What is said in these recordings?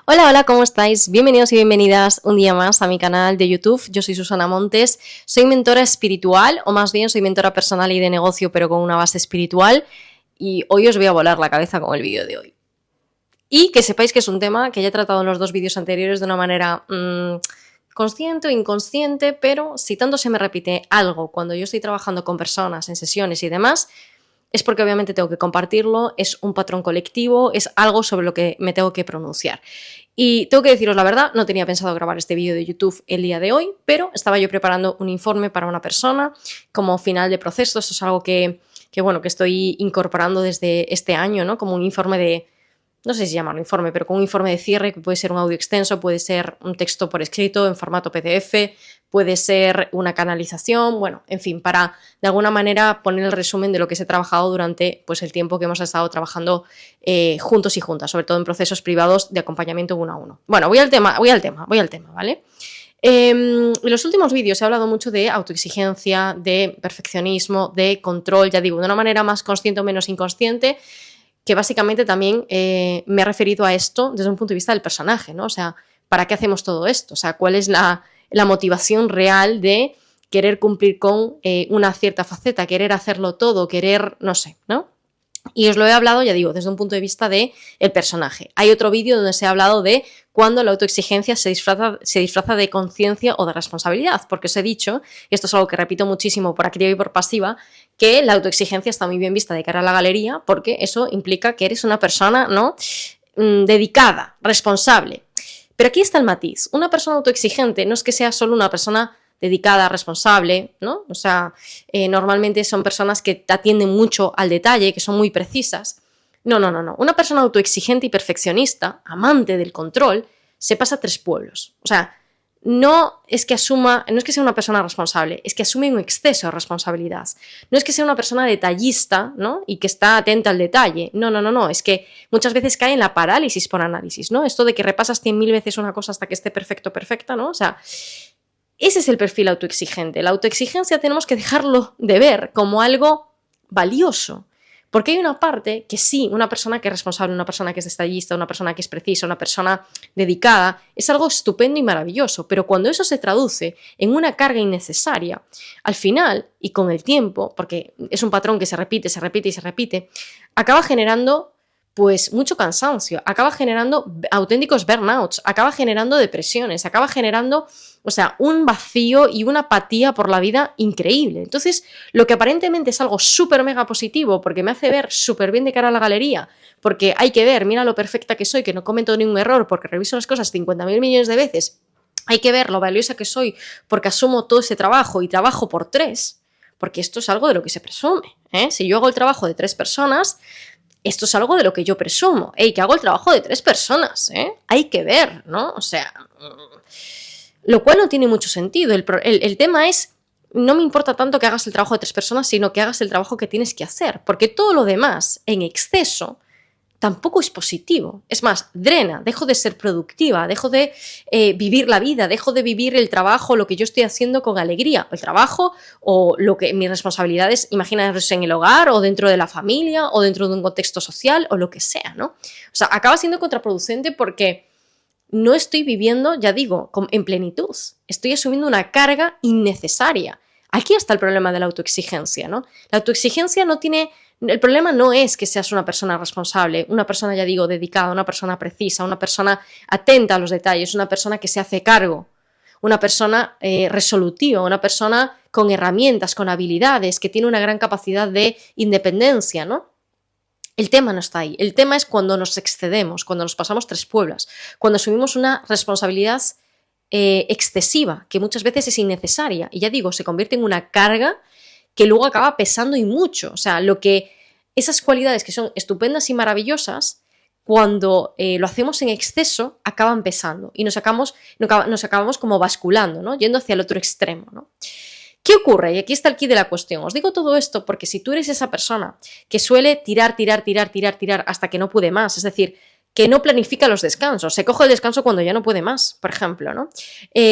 Hola, hola, ¿cómo estáis? Bienvenidos y bienvenidas un día más a mi canal de YouTube. Yo soy Susana Montes, soy mentora espiritual, o más bien soy mentora personal y de negocio, pero con una base espiritual. Y hoy os voy a volar la cabeza con el vídeo de hoy. Y que sepáis que es un tema que ya he tratado en los dos vídeos anteriores de una manera consciente o inconsciente, pero si tanto se me repite algo cuando yo estoy trabajando con personas en sesiones y demás, es porque obviamente tengo que compartirlo, es un patrón colectivo, es algo sobre lo que me tengo que pronunciar. Y tengo que deciros la verdad, no tenía pensado grabar este vídeo de YouTube el día de hoy, pero estaba yo preparando un informe para una persona como final de proceso. Esto es algo que estoy incorporando desde este año, ¿no? Como un informe de, no sé si llamarlo informe, pero con un informe de cierre que puede ser un audio extenso, puede ser un texto por escrito en formato PDF, puede ser una canalización, bueno, en fin, para de alguna manera poner el resumen de lo que se ha trabajado durante pues, el tiempo que hemos estado trabajando juntos y juntas, sobre todo en procesos privados de acompañamiento uno a uno. Bueno, voy al tema, ¿vale? En los últimos vídeos he hablado mucho de autoexigencia, de perfeccionismo, de control, ya digo, de una manera más consciente o menos inconsciente, que básicamente también me he referido a esto desde un punto de vista del personaje, ¿no? O sea, ¿para qué hacemos todo esto? O sea, ¿cuál es la motivación real de querer cumplir con una cierta faceta, querer hacerlo todo, querer, no sé, ¿no? Y os lo he hablado, ya digo, desde un punto de vista del personaje. Hay otro vídeo donde se ha hablado de cuando la autoexigencia se disfraza de conciencia o de responsabilidad, porque os he dicho, y esto es algo que repito muchísimo por activa y por pasiva, que la autoexigencia está muy bien vista de cara a la galería, porque eso implica que eres una persona, ¿no? Dedicada, responsable. Pero aquí está el matiz. Una persona autoexigente no es que sea solo una persona dedicada, responsable, ¿no? O sea, normalmente son personas que atienden mucho al detalle, que son muy precisas. No. Una persona autoexigente y perfeccionista, amante del control, se pasa 3 pueblos. O sea, no es que sea una persona responsable, es que asume un exceso de responsabilidad. No es que sea una persona detallista, ¿no? Y que está atenta al detalle. No. Es que muchas veces cae en la parálisis por análisis, ¿no? Esto de que repasas 100.000 veces una cosa hasta que esté perfecta, ¿no? O sea, ese es el perfil autoexigente. La autoexigencia tenemos que dejarlo de ver como algo valioso. Porque hay una parte que sí, una persona que es responsable, una persona que es detallista, una persona que es precisa, una persona dedicada, es algo estupendo y maravilloso. Pero cuando eso se traduce en una carga innecesaria, al final, y con el tiempo, porque es un patrón que se repite, acaba generando pues mucho cansancio, acaba generando auténticos burnouts, acaba generando depresiones, acaba generando, o sea, un vacío y una apatía por la vida increíble. Entonces, lo que aparentemente es algo súper mega positivo, porque me hace ver súper bien de cara a la galería, porque hay que ver, mira lo perfecta que soy, que no cometo ningún error, porque reviso las cosas 50.000 millones de veces, hay que ver lo valiosa que soy, porque asumo todo ese trabajo y trabajo por 3, porque esto es algo de lo que se presume, ¿eh? Si yo hago el trabajo de 3 personas, esto es algo de lo que yo presumo. Que hago el trabajo de 3 personas, ¿eh? Hay que ver, ¿no? O sea, lo cual no tiene mucho sentido. El tema es, no me importa tanto que hagas el trabajo de 3 personas, sino que hagas el trabajo que tienes que hacer. Porque todo lo demás, en exceso, tampoco es positivo. Es más, drena, dejo de ser productiva, dejo de vivir la vida, dejo de vivir el trabajo, lo que yo estoy haciendo con alegría. El trabajo o lo que mis responsabilidades, imaginaos en el hogar o dentro de la familia o dentro de un contexto social o lo que sea, ¿no? O sea, acaba siendo contraproducente porque no estoy viviendo, ya digo, en plenitud. Estoy asumiendo una carga innecesaria. Aquí está el problema de la autoexigencia, ¿no? La autoexigencia no tiene... El problema no es que seas una persona responsable, una persona, ya digo, dedicada, una persona precisa, una persona atenta a los detalles, una persona que se hace cargo, una persona resolutiva, una persona con herramientas, con habilidades, que tiene una gran capacidad de independencia, ¿no? El tema no está ahí. El tema es cuando nos excedemos, cuando nos pasamos 3 pueblos, cuando asumimos una responsabilidad excesiva, que muchas veces es innecesaria. Y ya digo, se convierte en una carga que luego acaba pesando y mucho. O sea, esas cualidades que son estupendas y maravillosas, cuando lo hacemos en exceso, acaban pesando y nos acabamos como basculando, ¿no? Yendo hacia el otro extremo, ¿no? ¿Qué ocurre? Y aquí está el quid de la cuestión. Os digo todo esto porque si tú eres esa persona que suele tirar hasta que no puede más, es decir, que no planifica los descansos, se coge el descanso cuando ya no puede más, por ejemplo, ¿no?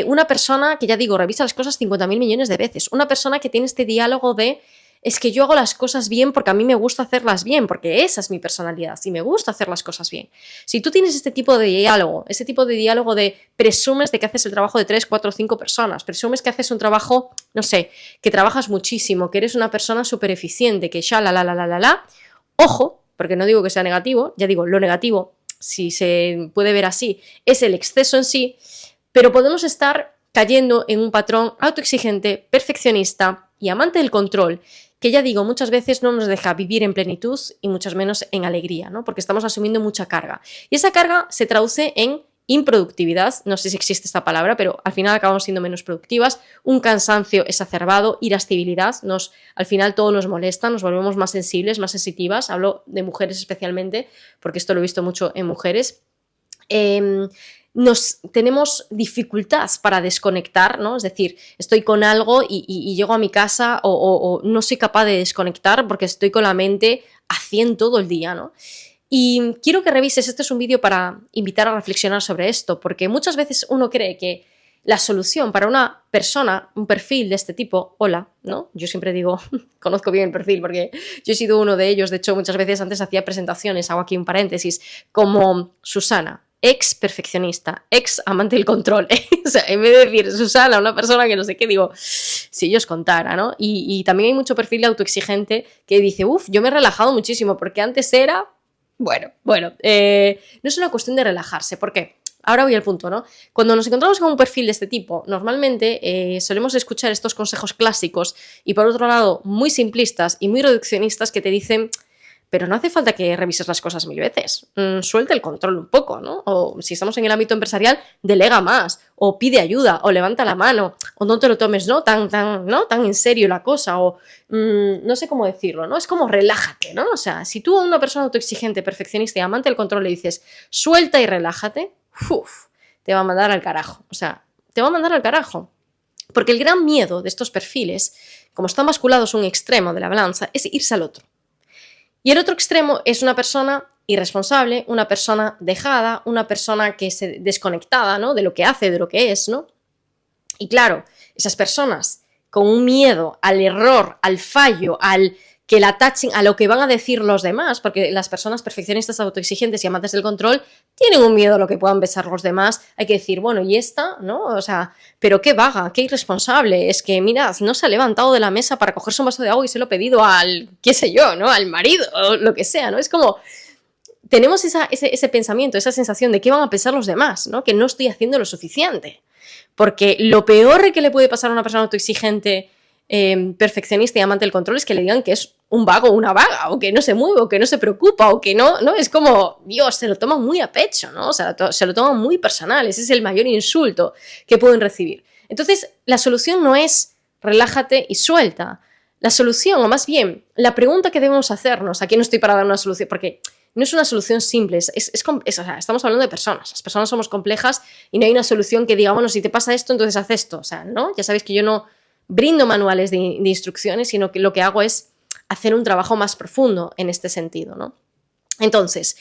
Una persona que, ya digo, revisa las cosas 50.000 millones de veces, una persona que tiene este diálogo de es que yo hago las cosas bien porque a mí me gusta hacerlas bien, porque esa es mi personalidad, y me gusta hacer las cosas bien. Si tú tienes este tipo de diálogo de presumes de que haces el trabajo de 3, 4, 5 personas, presumes que haces un trabajo, no sé, que trabajas muchísimo, que eres una persona súper eficiente, que ojo, porque no digo que sea negativo, ya digo, lo negativo, si se puede ver así, es el exceso en sí, pero podemos estar cayendo en un patrón autoexigente, perfeccionista y amante del control, que ya digo, muchas veces no nos deja vivir en plenitud y muchas menos en alegría, ¿no? Porque estamos asumiendo mucha carga. Y esa carga se traduce en improductividad, no sé si existe esta palabra, pero al final acabamos siendo menos productivas, un cansancio exacerbado, irascibilidad, al final todo nos molesta, nos volvemos más sensibles, más sensitivas, hablo de mujeres especialmente, porque esto lo he visto mucho en mujeres. Tenemos dificultad para desconectar, ¿no? Es decir, estoy con algo y llego a mi casa o no soy capaz de desconectar porque estoy con la mente a 100 todo el día, ¿no? Y quiero que revises, este es un vídeo para invitar a reflexionar sobre esto, porque muchas veces uno cree que la solución para una persona, un perfil de este tipo, hola, ¿no? Yo siempre digo, conozco bien el perfil porque yo he sido uno de ellos, de hecho muchas veces antes hacía presentaciones, hago aquí un paréntesis, como Susana, ex perfeccionista, ex amante del control. O sea, en vez de decir Susana, una persona que no sé qué, digo, si yo os contara, ¿no? Y también hay mucho perfil autoexigente que dice, yo me he relajado muchísimo porque antes era... Bueno, no es una cuestión de relajarse, ¿por qué? Ahora voy al punto, ¿no? Cuando nos encontramos con un perfil de este tipo, normalmente solemos escuchar estos consejos clásicos y por otro lado muy simplistas y muy reduccionistas que te dicen, pero no hace falta que revises las cosas 1000 veces, suelta el control un poco, ¿no? O si estamos en el ámbito empresarial, delega más, o pide ayuda, o levanta la mano, o no te lo tomes tan en serio la cosa, o no sé cómo decirlo, ¿no? Es como relájate, ¿no? O sea, si tú a una persona autoexigente, perfeccionista y amante del control le dices suelta y relájate, te va a mandar al carajo, o sea, te va a mandar al carajo. Porque el gran miedo de estos perfiles, como están basculados a un extremo de la balanza, es irse al otro. Y el otro extremo es una persona irresponsable, una persona dejada, una persona que se desconectada, ¿no? De lo que hace, de lo que es, ¿no? Y claro, esas personas con un miedo al error, al fallo, al que la tachen, a lo que van a decir los demás, porque las personas perfeccionistas, autoexigentes y amantes del control tienen un miedo a lo que puedan pensar los demás. Hay que decir, bueno, ¿y esta? ¿No? O sea, pero qué vaga, qué irresponsable. Es que, mirad, no se ha levantado de la mesa para cogerse un vaso de agua y se lo ha pedido al, qué sé yo, ¿no? Al marido, o lo que sea, ¿no? Es como... Tenemos ese pensamiento, esa sensación de qué van a pensar los demás, ¿no? Que no estoy haciendo lo suficiente. Porque lo peor que le puede pasar a una persona autoexigente, perfeccionista y amante del control es que le digan que es un vago o una vaga, o que no se mueve, o que no se preocupa, o que no, es como, Dios, se lo toman muy a pecho, ¿no? O sea, se lo toman muy personal, ese es el mayor insulto que pueden recibir. Entonces, la solución no es relájate y suelta. La solución, o más bien, la pregunta que debemos hacernos, aquí no estoy para dar una solución, porque no es una solución simple, o sea, estamos hablando de personas, las personas somos complejas y no hay una solución que diga, bueno, si te pasa esto, entonces haz esto, o sea, ¿no? Ya sabéis que yo no brindo manuales de instrucciones, sino que lo que hago es hacer un trabajo más profundo en este sentido, ¿no? Entonces,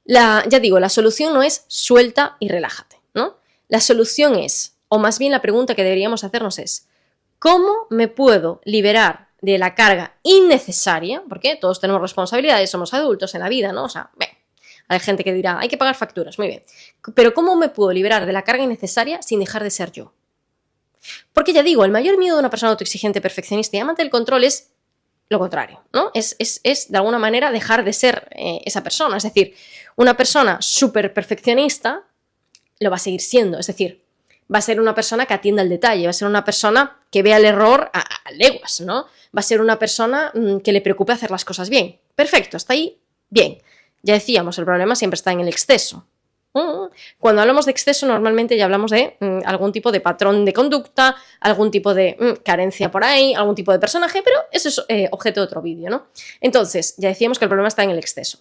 ya digo, la solución no es suelta y relájate, ¿no? La solución es, o más bien la pregunta que deberíamos hacernos es, ¿cómo me puedo liberar de la carga innecesaria? Porque todos tenemos responsabilidades, somos adultos en la vida, ¿no? O sea, hay gente que dirá, hay que pagar facturas, muy bien. Pero ¿cómo me puedo liberar de la carga innecesaria sin dejar de ser yo? Porque ya digo, el mayor miedo de una persona autoexigente, perfeccionista y amante del control es lo contrario, ¿no? Es de alguna manera dejar de ser esa persona. Es decir, una persona súper perfeccionista lo va a seguir siendo, es decir, va a ser una persona que atienda el detalle, va a ser una persona que vea el error a leguas, ¿no? Va a ser una persona que le preocupe hacer las cosas bien. Perfecto, hasta ahí, bien. Ya decíamos, el problema siempre está en el exceso. Cuando hablamos de exceso, normalmente ya hablamos de algún tipo de patrón de conducta, algún tipo de carencia por ahí, algún tipo de personaje, pero eso es objeto de otro vídeo, ¿no? Entonces, ya decíamos que el problema está en el exceso.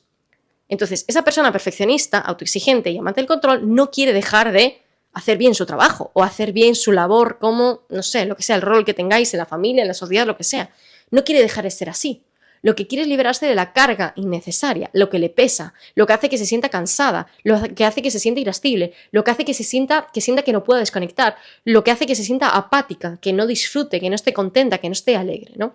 Entonces, esa persona perfeccionista, autoexigente y amante del control no quiere dejar de hacer bien su trabajo o hacer bien su labor como, no sé, lo que sea, el rol que tengáis en la familia, en la sociedad, lo que sea. No quiere dejar de ser así. Lo que quiere es liberarse de la carga innecesaria, lo que le pesa, lo que hace que se sienta cansada, lo que hace que se sienta irascible, lo que hace que sienta que no pueda desconectar, lo que hace que se sienta apática, que no disfrute, que no esté contenta, que no esté alegre, ¿no?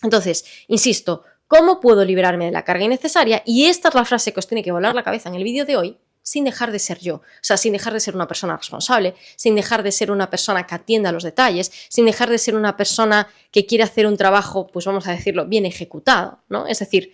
Entonces, insisto, ¿cómo puedo librarme de la carga innecesaria? Y esta es la frase que os tiene que volar la cabeza en el vídeo de hoy, sin dejar de ser yo. O sea, sin dejar de ser una persona responsable, sin dejar de ser una persona que atienda a los detalles, sin dejar de ser una persona que quiere hacer un trabajo, pues vamos a decirlo, bien ejecutado, ¿no? Es decir,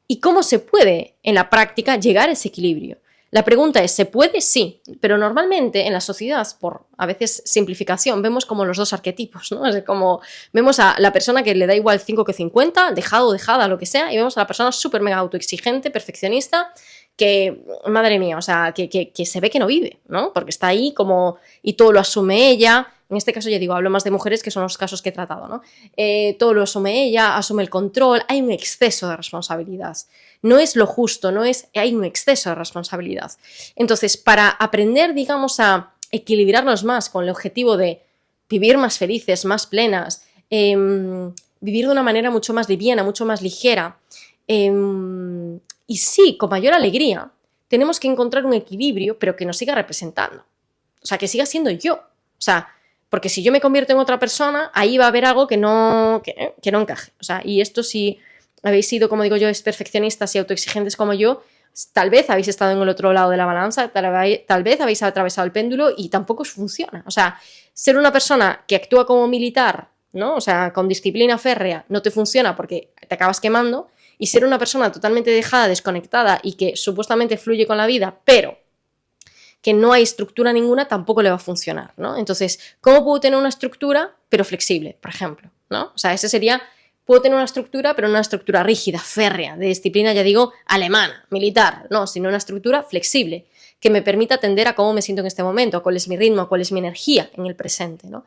¿y cómo se puede en la práctica llegar a ese equilibrio? La pregunta es, ¿se puede? Sí, pero normalmente en la sociedad, por a veces simplificación, vemos como los dos arquetipos, ¿no? Es como vemos a la persona que le da igual 5 que 50, dejado, dejada, lo que sea, y vemos a la persona súper mega autoexigente, perfeccionista, que, madre mía, o sea, que se ve que no vive, ¿no? Porque está ahí como, y todo lo asume ella. En este caso, ya digo, hablo más de mujeres, que son los casos que he tratado, ¿no? Todo lo asume ella, asume el control, hay un exceso de responsabilidad. No es lo justo, hay un exceso de responsabilidad. Entonces, para aprender, digamos, a equilibrarnos más con el objetivo de vivir más felices, más plenas, vivir de una manera mucho más liviana, mucho más ligera, y sí, con mayor alegría, tenemos que encontrar un equilibrio, pero que nos siga representando. O sea, que siga siendo yo. O sea, porque si yo me convierto en otra persona, ahí va a haber algo que no encaje. O sea, y esto, si habéis sido, como digo yo, perfeccionistas y autoexigentes como yo, tal vez habéis estado en el otro lado de la balanza, tal vez habéis atravesado el péndulo y tampoco os funciona. O sea, ser una persona que actúa como militar, ¿no? O sea, con disciplina férrea, no te funciona porque te acabas quemando, y ser una persona totalmente dejada, desconectada y que supuestamente fluye con la vida, pero que no hay estructura ninguna, tampoco le va a funcionar, ¿no? Entonces, ¿cómo puedo tener una estructura pero flexible, por ejemplo, ¿no? O sea, ese sería, puedo tener una estructura, pero no una estructura rígida, férrea, de disciplina, ya digo, alemana, militar, no, sino una estructura flexible, que me permita atender a cómo me siento en este momento, a cuál es mi ritmo, cuál es mi energía en el presente, ¿no?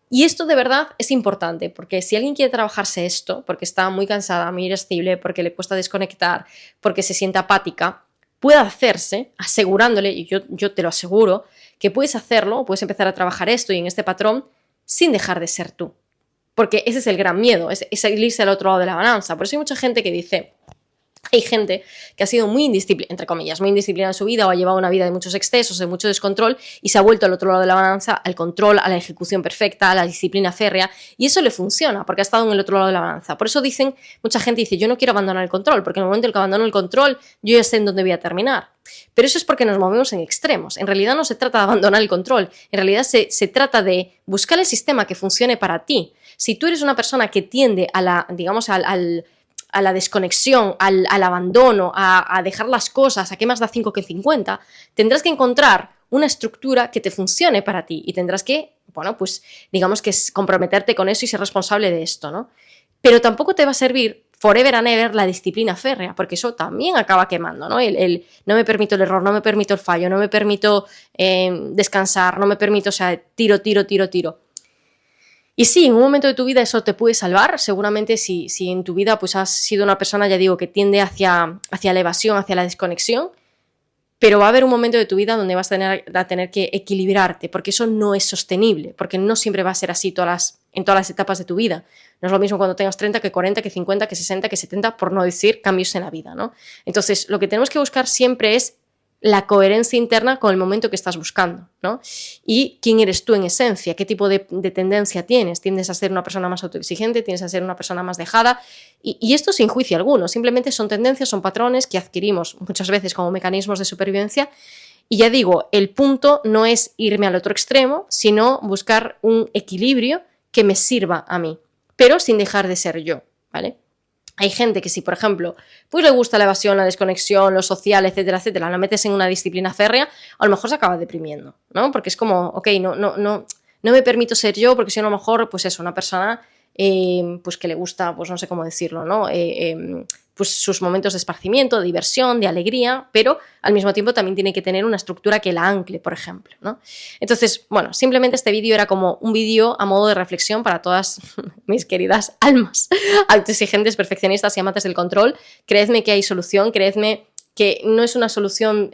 Y esto de verdad es importante, porque si alguien quiere trabajarse esto, porque está muy cansada, muy irascible, porque le cuesta desconectar, porque se siente apática, puede hacerse, asegurándole, y yo te lo aseguro, que puedes hacerlo, puedes empezar a trabajar esto y en este patrón sin dejar de ser tú. Porque ese es el gran miedo, es irse al otro lado de la balanza. Por eso hay mucha gente que dice, hay gente que ha sido muy indisciplinada, entre comillas, muy indisciplinada en su vida, o ha llevado una vida de muchos excesos, de mucho descontrol, y se ha vuelto al otro lado de la balanza, al control, a la ejecución perfecta, a la disciplina férrea, y eso le funciona, porque ha estado en el otro lado de la balanza. Por eso dicen, mucha gente dice, yo no quiero abandonar el control, porque en el momento en que abandono el control, yo ya sé en dónde voy a terminar. Pero eso es porque nos movemos en extremos. En realidad no se trata de abandonar el control, en realidad se trata de buscar el sistema que funcione para ti. Si tú eres una persona que tiende a la, digamos, a la desconexión, al abandono, a dejar las cosas, a que más da 5 que 50, tendrás que encontrar una estructura que te funcione para ti y tendrás que, bueno, pues digamos que es comprometerte con eso y ser responsable de esto, ¿no? Pero tampoco te va a servir forever and ever la disciplina férrea, porque eso también acaba quemando, ¿no? No me permito el error, no me permito el fallo, no me permito descansar, no me permito, o sea, tiro. Y sí, en un momento de tu vida eso te puede salvar, seguramente si en tu vida pues has sido una persona, ya digo, que tiende hacia la evasión, hacia la desconexión, pero va a haber un momento de tu vida donde vas a tener que equilibrarte, porque eso no es sostenible, porque no siempre va a ser así en todas las etapas de tu vida. No es lo mismo cuando tengas 30 que 40, que 50, que 60, que 70, por no decir cambios en la vida, ¿no? Entonces, lo que tenemos que buscar siempre es la coherencia interna con el momento que estás buscando, ¿no? Y quién eres tú en esencia, qué tipo de tendencia tienes. ¿Tiendes a ser una persona más autoexigente? ¿Tiendes a ser una persona más dejada? Y esto sin juicio alguno, simplemente son tendencias, son patrones que adquirimos muchas veces como mecanismos de supervivencia. Y ya digo, el punto no es irme al otro extremo, sino buscar un equilibrio que me sirva a mí, pero sin dejar de ser yo, ¿vale? Hay gente que si, por ejemplo, pues le gusta la evasión, la desconexión, lo social, etcétera, etcétera, la metes en una disciplina férrea, a lo mejor se acaba deprimiendo, ¿no? Porque es como, ok, no me permito ser yo, porque si no, a lo mejor, pues eso, una persona pues que le gusta, pues no sé cómo decirlo, ¿no? Pues sus momentos de esparcimiento, de diversión, de alegría, pero al mismo tiempo también tiene que tener una estructura que la ancle, por ejemplo, ¿no? Entonces, bueno, simplemente este vídeo era como un vídeo a modo de reflexión para todas mis queridas almas autoexigentes, perfeccionistas y amantes del control. Creedme que hay solución, creedme que no es una solución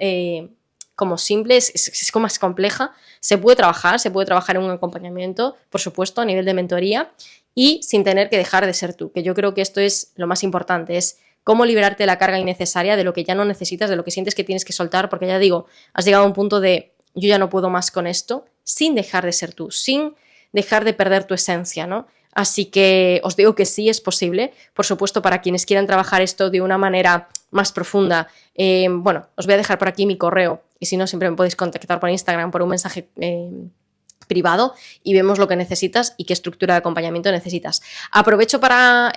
como simple, es como más compleja. Se puede trabajar en un acompañamiento, por supuesto, a nivel de mentoría y sin tener que dejar de ser tú, que yo creo que esto es lo más importante, es cómo liberarte de la carga innecesaria, de lo que ya no necesitas, de lo que sientes que tienes que soltar, porque ya digo, has llegado a un punto de yo ya no puedo más con esto, sin dejar de ser tú, sin dejar de perder tu esencia, ¿no? Así que os digo que sí es posible. Por supuesto, para quienes quieran trabajar esto de una manera más profunda, bueno, os voy a dejar por aquí mi correo y si no, siempre me podéis contactar por Instagram, por un mensaje privado y vemos lo que necesitas y qué estructura de acompañamiento necesitas. Aprovecho para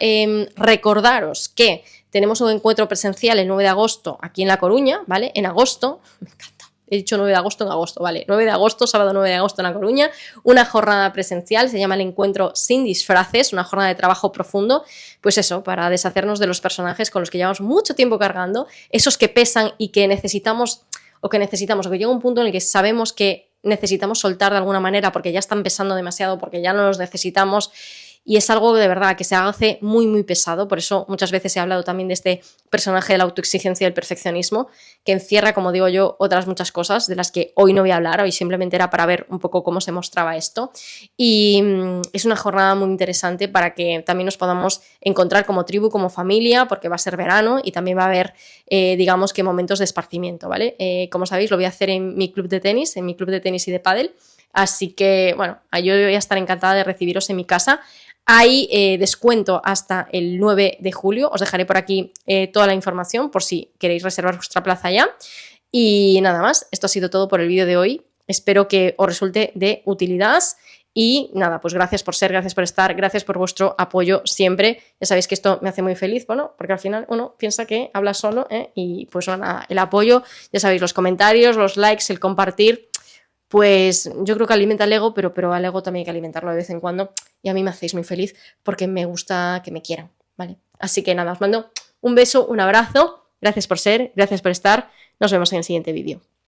recordaros que tenemos un encuentro presencial el 9 de agosto aquí en La Coruña, ¿vale? En agosto, me encanta. He dicho 9 de agosto en agosto, vale, 9 de agosto, sábado 9 de agosto en La Coruña, una jornada presencial, se llama el encuentro sin disfraces, una jornada de trabajo profundo, pues eso, para deshacernos de los personajes con los que llevamos mucho tiempo cargando, esos que pesan y que necesitamos, o que llega un punto en el que sabemos que necesitamos soltar de alguna manera porque ya están pesando demasiado, porque ya no los necesitamos. Y es algo de verdad que se hace muy, muy pesado. Por eso muchas veces he hablado también de este personaje de la autoexigencia y el perfeccionismo, que encierra, como digo yo, otras muchas cosas de las que hoy no voy a hablar. Hoy simplemente era para ver un poco cómo se mostraba esto. Y es una jornada muy interesante para que también nos podamos encontrar como tribu, como familia, porque va a ser verano y también va a haber, digamos que momentos de esparcimiento, ¿vale? Como sabéis, lo voy a hacer en mi club de tenis y de pádel. Así que, bueno, yo voy a estar encantada de recibiros en mi casa. Hay descuento hasta el 9 de julio. Os dejaré por aquí toda la información por si queréis reservar vuestra plaza ya. Y nada más, esto ha sido todo por el vídeo de hoy. Espero que os resulte de utilidad. Y nada, pues gracias por ser, gracias por estar, gracias por vuestro apoyo siempre. Ya sabéis que esto me hace muy feliz, bueno, porque al final uno piensa que habla solo, y pues nada, el apoyo, ya sabéis, los comentarios, los likes, el compartir. Pues yo creo que alimenta el ego, pero al ego también hay que alimentarlo de vez en cuando y a mí me hacéis muy feliz porque me gusta que me quieran, ¿vale? Así que nada, os mando un beso, un abrazo, gracias por ser, gracias por estar, nos vemos en el siguiente vídeo.